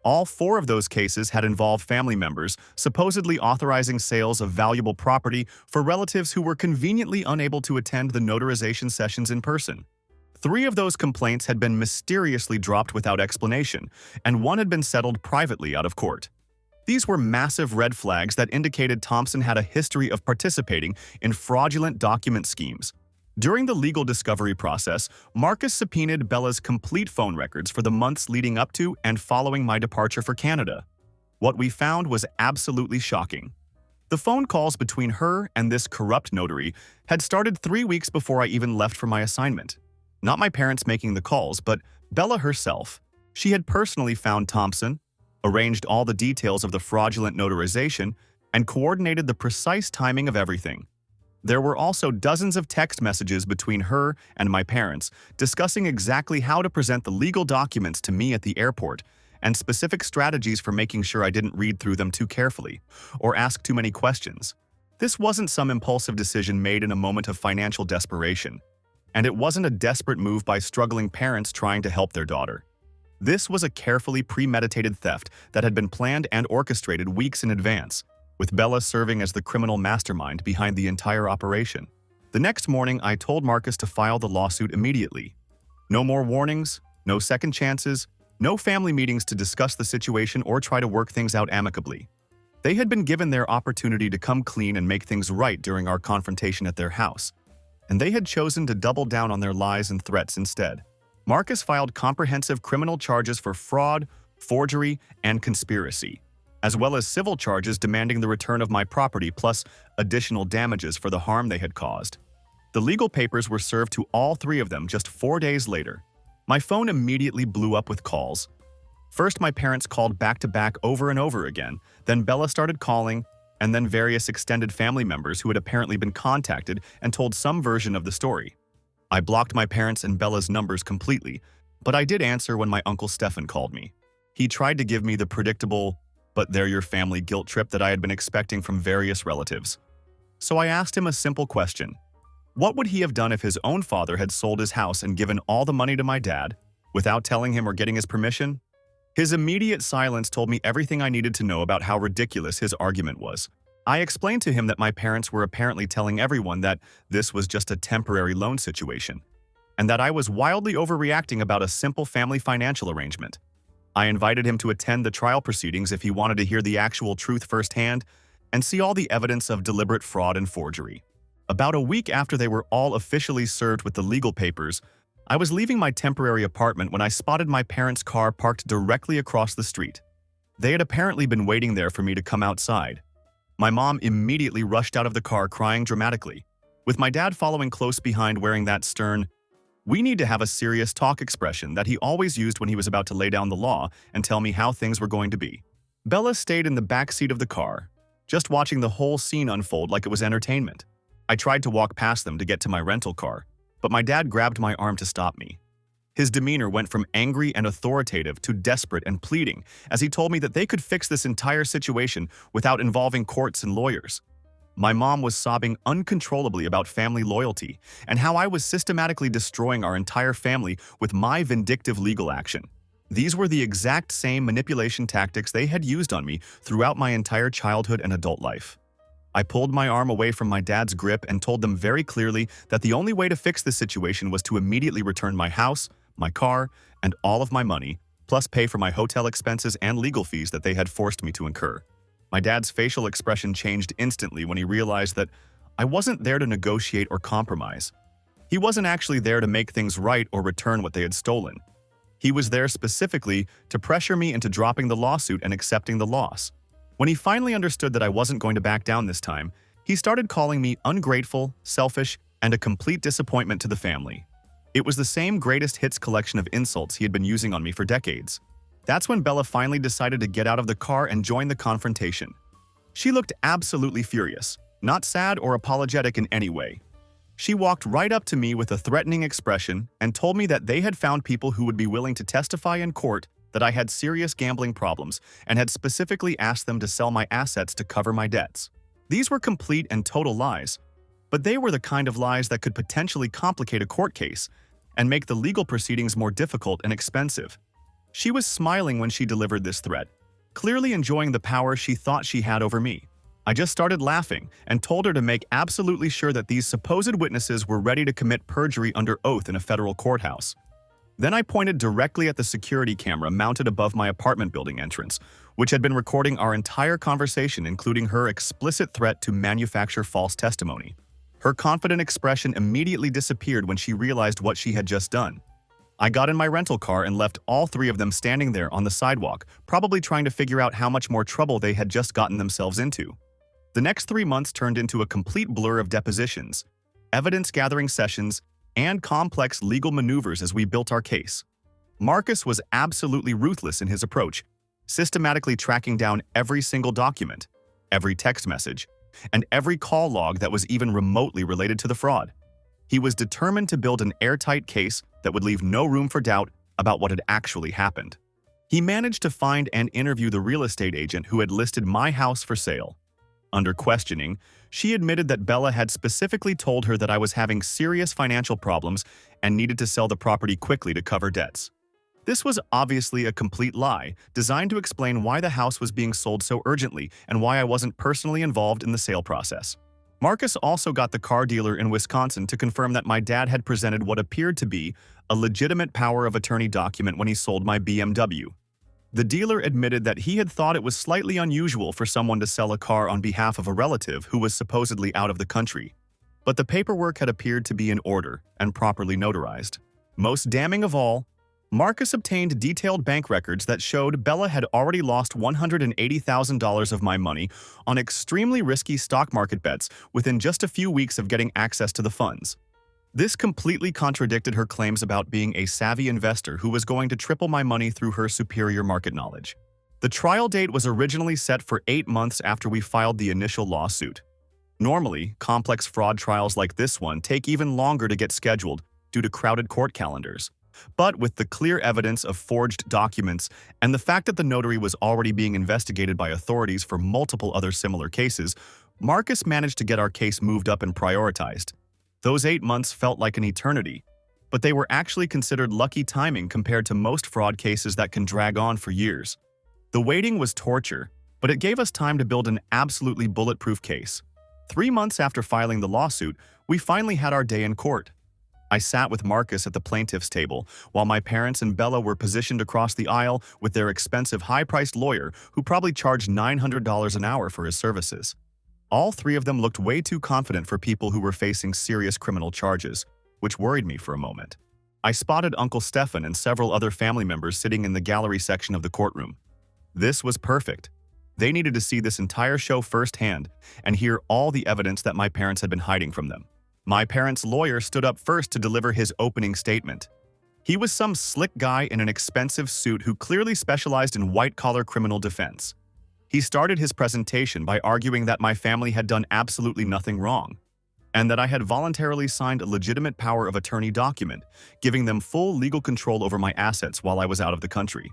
Speaker 1: All 4 of those cases had involved family members supposedly authorizing sales of valuable property for relatives who were conveniently unable to attend the notarization sessions in person. 3 of those complaints had been mysteriously dropped without explanation, and 1 had been settled privately out of court. These were massive red flags that indicated Thompson had a history of participating in fraudulent document schemes. During the legal discovery process, Marcus subpoenaed Bella's complete phone records for the months leading up to and following my departure for Canada. What we found was absolutely shocking. The phone calls between her and this corrupt notary had started 3 weeks before I even left for my assignment. Not my parents making the calls, but Bella herself. She had personally found Thompson, arranged all the details of the fraudulent notarization, and coordinated the precise timing of everything. There were also dozens of text messages between her and my parents discussing exactly how to present the legal documents to me at the airport and specific strategies for making sure I didn't read through them too carefully or ask too many questions. This wasn't some impulsive decision made in a moment of financial desperation, and it wasn't a desperate move by struggling parents trying to help their daughter. This was a carefully premeditated theft that had been planned and orchestrated weeks in advance, with Bella serving as the criminal mastermind behind the entire operation. The next morning, I told Marcus to file the lawsuit immediately. No more warnings, no second chances, no family meetings to discuss the situation or try to work things out amicably. They had been given their opportunity to come clean and make things right during our confrontation at their house, and they had chosen to double down on their lies and threats instead. Marcus filed comprehensive criminal charges for fraud, forgery, and conspiracy, as well as civil charges demanding the return of my property plus additional damages for the harm they had caused. The legal papers were served to all 3 of them just 4 days later. My phone immediately blew up with calls. First, my parents called back-to-back over and over again, then Bella started calling, and then various extended family members who had apparently been contacted and told some version of the story. I blocked my parents' and Bella's numbers completely, but I did answer when my Uncle Stefan called me. He tried to give me the predictable, but they're your family guilt trip that I had been expecting from various relatives. So I asked him a simple question. What would he have done if his own father had sold his house and given all the money to my dad, without telling him or getting his permission? His immediate silence told me everything I needed to know about how ridiculous his argument was. I explained to him that my parents were apparently telling everyone that this was just a temporary loan situation, and that I was wildly overreacting about a simple family financial arrangement. I invited him to attend the trial proceedings if he wanted to hear the actual truth firsthand and see all the evidence of deliberate fraud and forgery. About a week after they were all officially served with the legal papers, I was leaving my temporary apartment when I spotted my parents' car parked directly across the street. They had apparently been waiting there for me to come outside. My mom immediately rushed out of the car crying dramatically, with my dad following close behind wearing that stern, "We need to have a serious talk" expression that he always used when he was about to lay down the law and tell me how things were going to be. Bella stayed in the back seat of the car, just watching the whole scene unfold like it was entertainment. I tried to walk past them to get to my rental car, but my dad grabbed my arm to stop me. His demeanor went from angry and authoritative to desperate and pleading as he told me that they could fix this entire situation without involving courts and lawyers. My mom was sobbing uncontrollably about family loyalty and how I was systematically destroying our entire family with my vindictive legal action. These were the exact same manipulation tactics they had used on me throughout my entire childhood and adult life. I pulled my arm away from my dad's grip and told them very clearly that the only way to fix this situation was to immediately return my house, my car, and all of my money, plus pay for my hotel expenses and legal fees that they had forced me to incur. My dad's facial expression changed instantly when he realized that I wasn't there to negotiate or compromise. He wasn't actually there to make things right or return what they had stolen. He was there specifically to pressure me into dropping the lawsuit and accepting the loss. When he finally understood that I wasn't going to back down this time, he started calling me ungrateful, selfish, and a complete disappointment to the family. It was the same greatest hits collection of insults he had been using on me for decades. That's when Bella finally decided to get out of the car and join the confrontation. She looked absolutely furious, not sad or apologetic in any way. She walked right up to me with a threatening expression and told me that they had found people who would be willing to testify in court that I had serious gambling problems and had specifically asked them to sell my assets to cover my debts. These were complete and total lies, but they were the kind of lies that could potentially complicate a court case and make the legal proceedings more difficult and expensive. She was smiling when she delivered this threat, clearly enjoying the power she thought she had over me. I just started laughing and told her to make absolutely sure that these supposed witnesses were ready to commit perjury under oath in a federal courthouse. Then I pointed directly at the security camera mounted above my apartment building entrance, which had been recording our entire conversation, including her explicit threat to manufacture false testimony. Her confident expression immediately disappeared when she realized what she had just done. I got in my rental car and left all three of them standing there on the sidewalk, probably trying to figure out how much more trouble they had just gotten themselves into. The next 3 months turned into a complete blur of depositions, evidence-gathering sessions, and complex legal maneuvers as we built our case. Marcus was absolutely ruthless in his approach, systematically tracking down every single document, every text message, and every call log that was even remotely related to the fraud. He was determined to build an airtight case that would leave no room for doubt about what had actually happened. He managed to find and interview the real estate agent who had listed my house for sale. Under questioning, she admitted that Bella had specifically told her that I was having serious financial problems and needed to sell the property quickly to cover debts. This was obviously a complete lie, designed to explain why the house was being sold so urgently and why I wasn't personally involved in the sale process. Marcus also got the car dealer in Wisconsin to confirm that my dad had presented what appeared to be a legitimate power of attorney document when he sold my BMW. The dealer admitted that he had thought it was slightly unusual for someone to sell a car on behalf of a relative who was supposedly out of the country, but the paperwork had appeared to be in order and properly notarized. Most damning of all, Marcus obtained detailed bank records that showed Bella had already lost $180,000 of my money on extremely risky stock market bets within just a few weeks of getting access to the funds. This completely contradicted her claims about being a savvy investor who was going to triple my money through her superior market knowledge. The trial date was originally set for 8 months after we filed the initial lawsuit. Normally, complex fraud trials like this one take even longer to get scheduled due to crowded court calendars. But with the clear evidence of forged documents and the fact that the notary was already being investigated by authorities for multiple other similar cases, Marcus managed to get our case moved up and prioritized. Those 8 months felt like an eternity, but they were actually considered lucky timing compared to most fraud cases that can drag on for years. The waiting was torture, but it gave us time to build an absolutely bulletproof case. 3 months after filing the lawsuit, we finally had our day in court. I sat with Marcus at the plaintiff's table, while my parents and Bella were positioned across the aisle with their expensive high-priced lawyer who probably charged $900 an hour for his services. All three of them looked way too confident for people who were facing serious criminal charges, which worried me for a moment. I spotted Uncle Stefan and several other family members sitting in the gallery section of the courtroom. This was perfect. They needed to see this entire show firsthand and hear all the evidence that my parents had been hiding from them. My parents' lawyer stood up first to deliver his opening statement. He was some slick guy in an expensive suit who clearly specialized in white-collar criminal defense. He started his presentation by arguing that my family had done absolutely nothing wrong, and that I had voluntarily signed a legitimate power of attorney document, giving them full legal control over my assets while I was out of the country.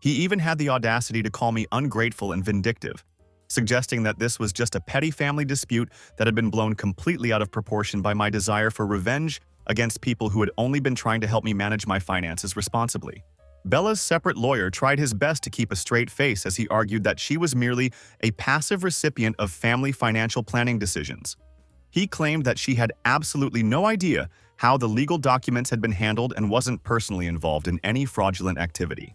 Speaker 1: He even had the audacity to call me ungrateful and vindictive, suggesting that this was just a petty family dispute that had been blown completely out of proportion by my desire for revenge against people who had only been trying to help me manage my finances responsibly. Bella's separate lawyer tried his best to keep a straight face as he argued that she was merely a passive recipient of family financial planning decisions. He claimed that she had absolutely no idea how the legal documents had been handled and wasn't personally involved in any fraudulent activity.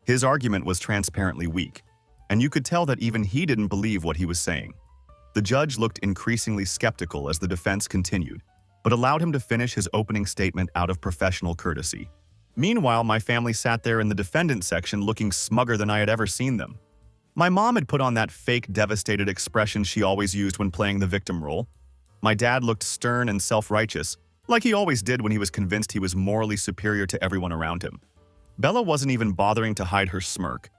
Speaker 1: His argument was transparently weak, and you could tell that even he didn't believe what he was saying. The judge looked increasingly skeptical as the defense continued, but allowed him to finish his opening statement out of professional courtesy. Meanwhile, my family sat there in the defendant section looking smugger than I had ever seen them. My mom had put on that fake, devastated expression she always used when playing the victim role. My dad looked stern and self-righteous, like he always did when he was convinced he was morally superior to everyone around him. Bella wasn't even bothering to hide her smirk,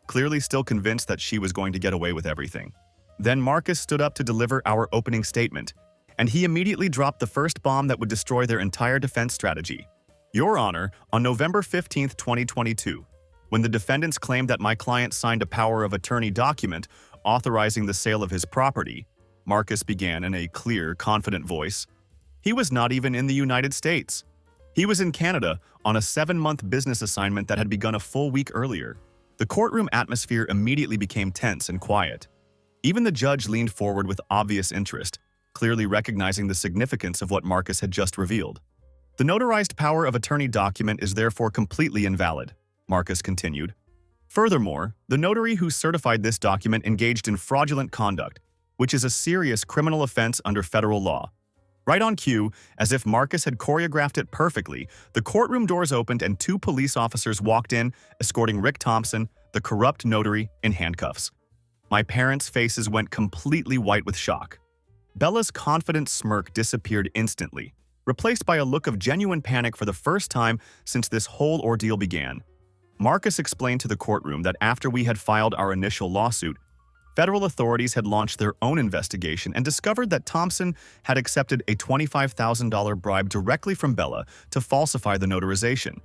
Speaker 1: clearly still convinced that she was going to get away with everything. Then Marcus stood up to deliver our opening statement, and he immediately dropped the first bomb that would destroy their entire defense strategy. Your Honor, on November 15, 2022, when the defendants claimed that my client signed a power of attorney document authorizing the sale of his property, Marcus began in a clear, confident voice. He was not even in the United States. He was in Canada on a 7-month business assignment that had begun a full week earlier. The courtroom atmosphere immediately became tense and quiet. Even the judge leaned forward with obvious interest, clearly recognizing the significance of what Marcus had just revealed. The notarized power of attorney document is therefore completely invalid, Marcus continued. Furthermore, the notary who certified this document engaged in fraudulent conduct, which is a serious criminal offense under federal law. Right on cue, as if Marcus had choreographed it perfectly, the courtroom doors opened and 2 police officers walked in, escorting Rick Thompson, the corrupt notary, in handcuffs. My parents' faces went completely white with shock. Bella's confident smirk disappeared instantly, replaced by a look of genuine panic for the first time since this whole ordeal began. Marcus explained to the courtroom that after we had filed our initial lawsuit, federal authorities had launched their own investigation and discovered that Thompson had accepted a $25,000 bribe directly from Bella to falsify the notarization,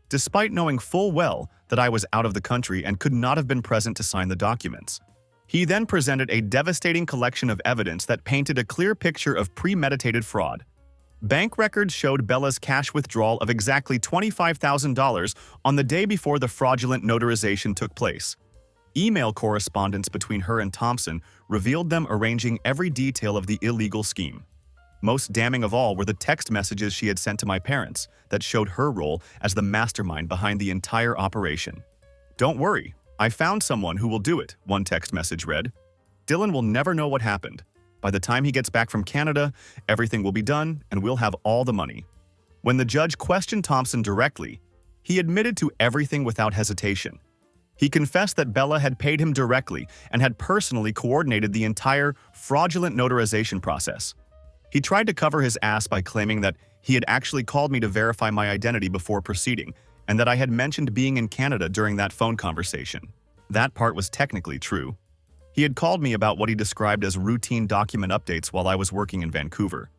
Speaker 1: despite knowing full well that I was out of the country and could not have been present to sign the documents. He then presented a devastating collection of evidence that painted a clear picture of premeditated fraud. Bank records showed Bella's cash withdrawal of exactly $25,000 on the day before the fraudulent notarization took place. Email correspondence between her and Thompson revealed them arranging every detail of the illegal scheme. Most damning of all were the text messages she had sent to my parents that showed her role as the mastermind behind the entire operation. "Don't worry, I found someone who will do it," one text message read. "Dylan will never know what happened. By the time he gets back from Canada, everything will be done and we'll have all the money." When the judge questioned Thompson directly, he admitted to everything without hesitation. He confessed that Bella had paid him directly and had personally coordinated the entire fraudulent notarization process. He tried to cover his ass by claiming that he had actually called me to verify my identity before proceeding, and that I had mentioned being in Canada during that phone conversation. That part was technically true. He had called me about what he described as routine document updates while I was working in Vancouver.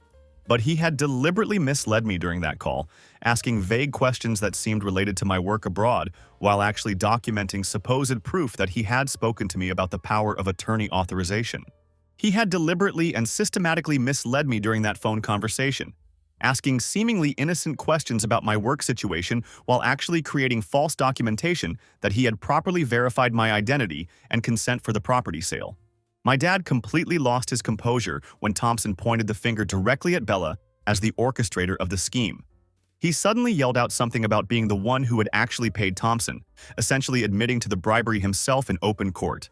Speaker 1: But he had deliberately misled me during that call, asking vague questions that seemed related to my work abroad, while actually documenting supposed proof that he had spoken to me about the power of attorney authorization. He had deliberately and systematically misled me during that phone conversation, asking seemingly innocent questions about my work situation while actually creating false documentation that he had properly verified my identity and consent for the property sale. My dad completely lost his composure when Thompson pointed the finger directly at Bella as the orchestrator of the scheme. He suddenly yelled out something about being the one who had actually paid Thompson, essentially admitting to the bribery himself in open court.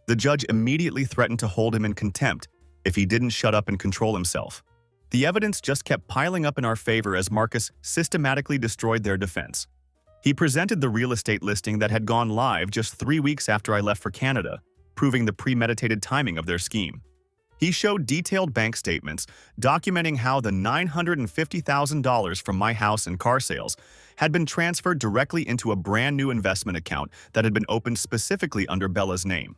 Speaker 1: The judge immediately threatened to hold him in contempt if he didn't shut up and control himself. The evidence just kept piling up in our favor as Marcus systematically destroyed their defense. He presented the real estate listing that had gone live just 3 weeks after I left for Canada, proving the premeditated timing of their scheme. He showed detailed bank statements documenting how the $950,000 from my house and car sales had been transferred directly into a brand new investment account that had been opened specifically under Bella's name.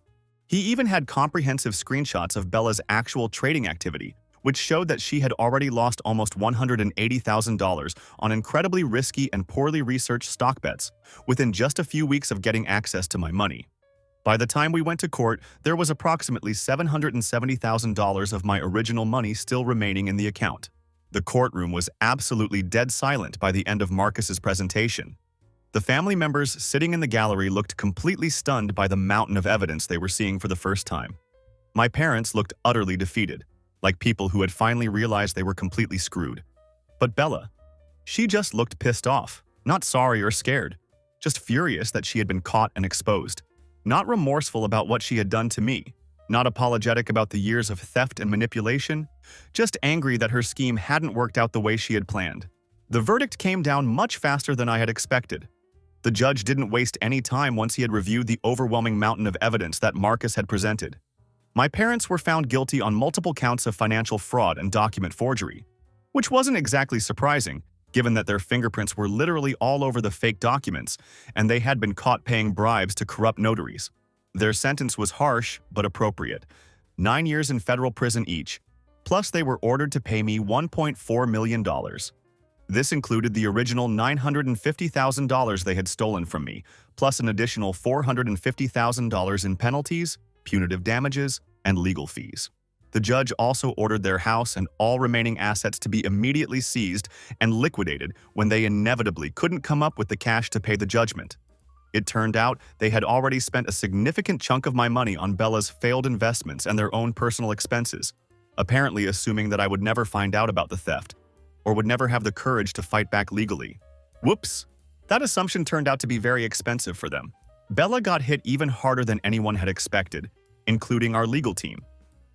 Speaker 1: He even had comprehensive screenshots of Bella's actual trading activity, which showed that she had already lost almost $180,000 on incredibly risky and poorly researched stock bets within just a few weeks of getting access to my money. By the time we went to court, there was approximately $770,000 of my original money still remaining in the account. The courtroom was absolutely dead silent by the end of Marcus's presentation. The family members sitting in the gallery looked completely stunned by the mountain of evidence they were seeing for the first time. My parents looked utterly defeated, like people who had finally realized they were completely screwed. But Bella, she just looked pissed off, not sorry or scared, just furious that she had been caught and exposed. Not remorseful about what she had done to me, not apologetic about the years of theft and manipulation, just angry that her scheme hadn't worked out the way she had planned. The verdict came down much faster than I had expected. The judge didn't waste any time once he had reviewed the overwhelming mountain of evidence that Marcus had presented. My parents were found guilty on multiple counts of financial fraud and document forgery, which wasn't exactly surprising, given that their fingerprints were literally all over the fake documents and they had been caught paying bribes to corrupt notaries. Their sentence was harsh but appropriate: 9 years in federal prison each, Plus, they were ordered to pay me $1.4 million. This included the original $950,000 they had stolen from me, plus an additional $450,000 in penalties, punitive damages, and legal fees. The judge also ordered their house and all remaining assets to be immediately seized and liquidated when they inevitably couldn't come up with the cash to pay the judgment. It turned out they had already spent a significant chunk of my money on Bella's failed investments and their own personal expenses, apparently assuming that I would never find out about the theft, or would never have the courage to fight back legally. Whoops! That assumption turned out to be very expensive for them. Bella got hit even harder than anyone had expected, including our legal team.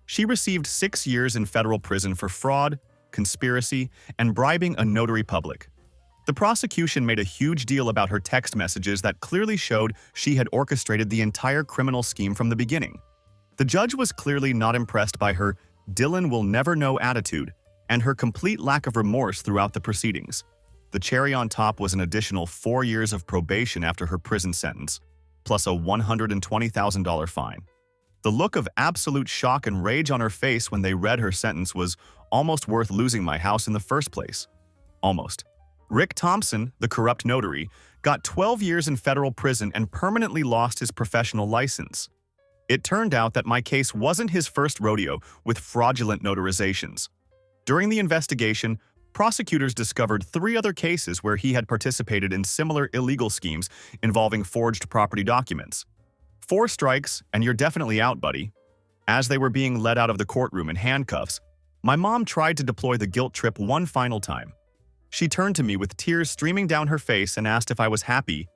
Speaker 1: She received 6 years in federal prison for fraud, conspiracy, and bribing a notary public. The prosecution made a huge deal about her text messages that clearly showed she had orchestrated the entire criminal scheme from the beginning. The judge was clearly not impressed by her "Dylan will never know" attitude and her complete lack of remorse throughout the proceedings. The cherry on top was an additional 4 years of probation after her prison sentence, plus a $120,000 fine. The look of absolute shock and rage on her face when they read her sentence was almost worth losing my house in the first place. Almost. Rick Thompson, the corrupt notary, got 12 years in federal prison and permanently lost his professional license. It turned out that my case wasn't his first rodeo with fraudulent notarizations. During the investigation, prosecutors discovered 3 other cases where he had participated in similar illegal schemes involving forged property documents. 4 strikes, and you're definitely out, buddy. As they were being led out of the courtroom in handcuffs, my mom tried to deploy the guilt trip one final time. She turned to me with tears streaming down her face and asked if I was happy,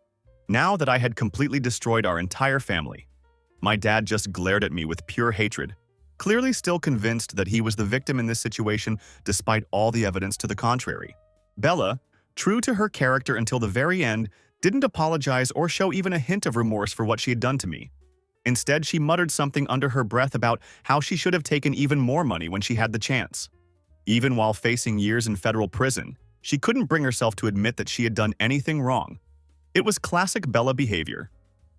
Speaker 1: now that I had completely destroyed our entire family. My dad just glared at me with pure hatred, clearly still convinced that he was the victim in this situation despite all the evidence to the contrary. Bella, true to her character until the very end, didn't apologize or show even a hint of remorse for what she had done to me. Instead, she muttered something under her breath about how she should have taken even more money when she had the chance. Even while facing years in federal prison, she couldn't bring herself to admit that she had done anything wrong. It was classic Bella behavior.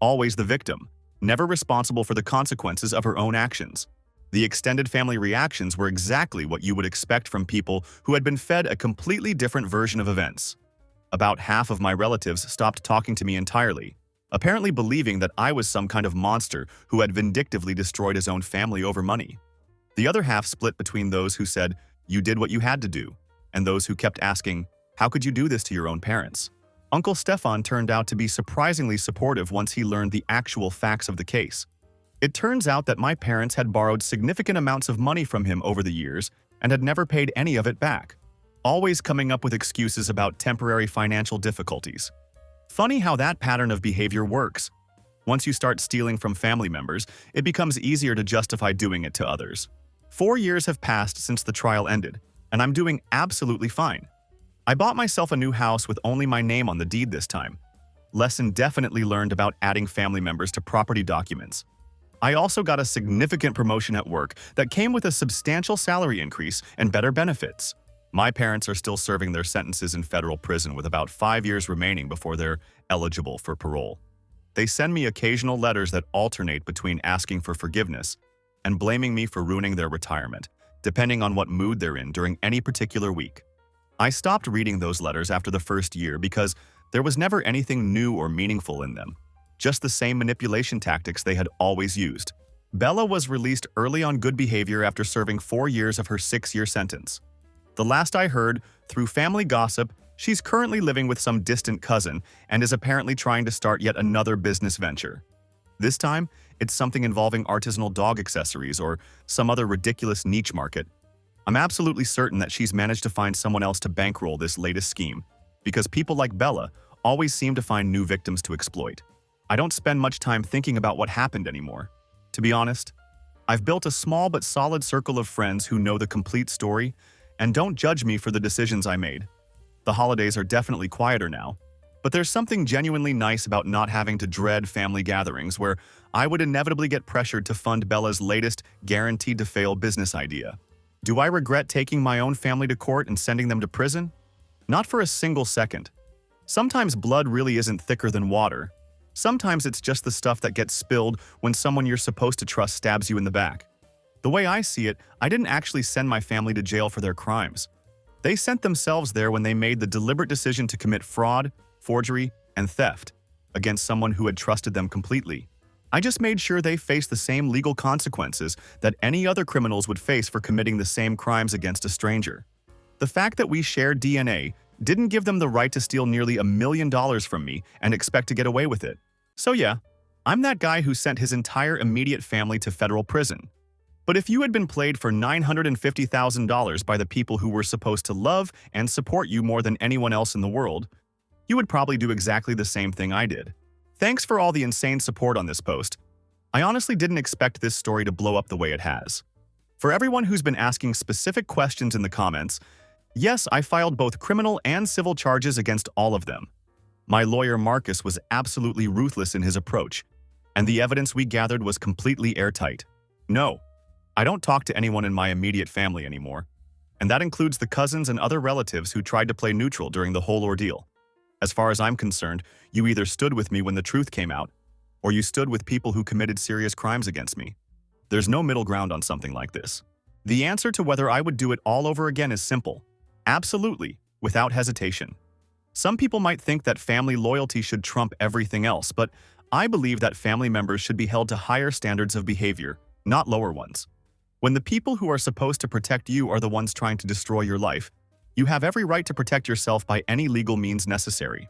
Speaker 1: Always the victim, never responsible for the consequences of her own actions. The extended family reactions were exactly what you would expect from people who had been fed a completely different version of events. About half of my relatives stopped talking to me entirely, apparently believing that I was some kind of monster who had vindictively destroyed his own family over money. The other half split between those who said, "You did what you had to do," and those who kept asking, "How could you do this to your own parents?" Uncle Stefan turned out to be surprisingly supportive once he learned the actual facts of the case. It turns out that my parents had borrowed significant amounts of money from him over the years and had never paid any of it back, always coming up with excuses about temporary financial difficulties. Funny how that pattern of behavior works. Once you start stealing from family members, it becomes easier to justify doing it to others. 4 years have passed since the trial ended, and I'm doing absolutely fine. I bought myself a new house with only my name on the deed this time. Lesson definitely learned about adding family members to property documents. I also got a significant promotion at work that came with a substantial salary increase and better benefits. My parents are still serving their sentences in federal prison with about 5 years remaining before they're eligible for parole. They send me occasional letters that alternate between asking for forgiveness and blaming me for ruining their retirement, depending on what mood they're in during any particular week. I stopped reading those letters after the first year because there was never anything new or meaningful in them, just the same manipulation tactics they had always used. Bella was released early on good behavior after serving 4 years of her 6-year sentence. The last I heard, through family gossip, she's currently living with some distant cousin and is apparently trying to start yet another business venture. This time, it's something involving artisanal dog accessories or some other ridiculous niche market. I'm absolutely certain that she's managed to find someone else to bankroll this latest scheme, because people like Bella always seem to find new victims to exploit. I don't spend much time thinking about what happened anymore. To be honest, I've built a small but solid circle of friends who know the complete story and don't judge me for the decisions I made. The holidays are definitely quieter now, but there's something genuinely nice about not having to dread family gatherings where I would inevitably get pressured to fund Bella's latest guaranteed-to-fail business idea. Do I regret taking my own family to court and sending them to prison? Not for a single second. Sometimes blood really isn't thicker than water. Sometimes it's just the stuff that gets spilled when someone you're supposed to trust stabs you in the back. The way I see it, I didn't actually send my family to jail for their crimes. They sent themselves there when they made the deliberate decision to commit fraud, forgery, and theft against someone who had trusted them completely. I just made sure they faced the same legal consequences that any other criminals would face for committing the same crimes against a stranger. The fact that we shared DNA didn't give them the right to steal nearly $1 million from me and expect to get away with it. So yeah, I'm that guy who sent his entire immediate family to federal prison. But if you had been played for $950,000 by the people who were supposed to love and support you more than anyone else in the world, you would probably do exactly the same thing I did. Thanks for all the insane support on this post. I honestly didn't expect this story to blow up the way it has. For everyone who's been asking specific questions in the comments, yes, I filed both criminal and civil charges against all of them. My lawyer Marcus was absolutely ruthless in his approach, and the evidence we gathered was completely airtight. No, I don't talk to anyone in my immediate family anymore, and that includes the cousins and other relatives who tried to play neutral during the whole ordeal. As far as I'm concerned, you either stood with me when the truth came out, or you stood with people who committed serious crimes against me. There's no middle ground on something like this. The answer to whether I would do it all over again is simple. Absolutely, without hesitation. Some people might think that family loyalty should trump everything else, but I believe that family members should be held to higher standards of behavior, not lower ones. When the people who are supposed to protect you are the ones trying to destroy your life, you have every right to protect yourself by any legal means necessary.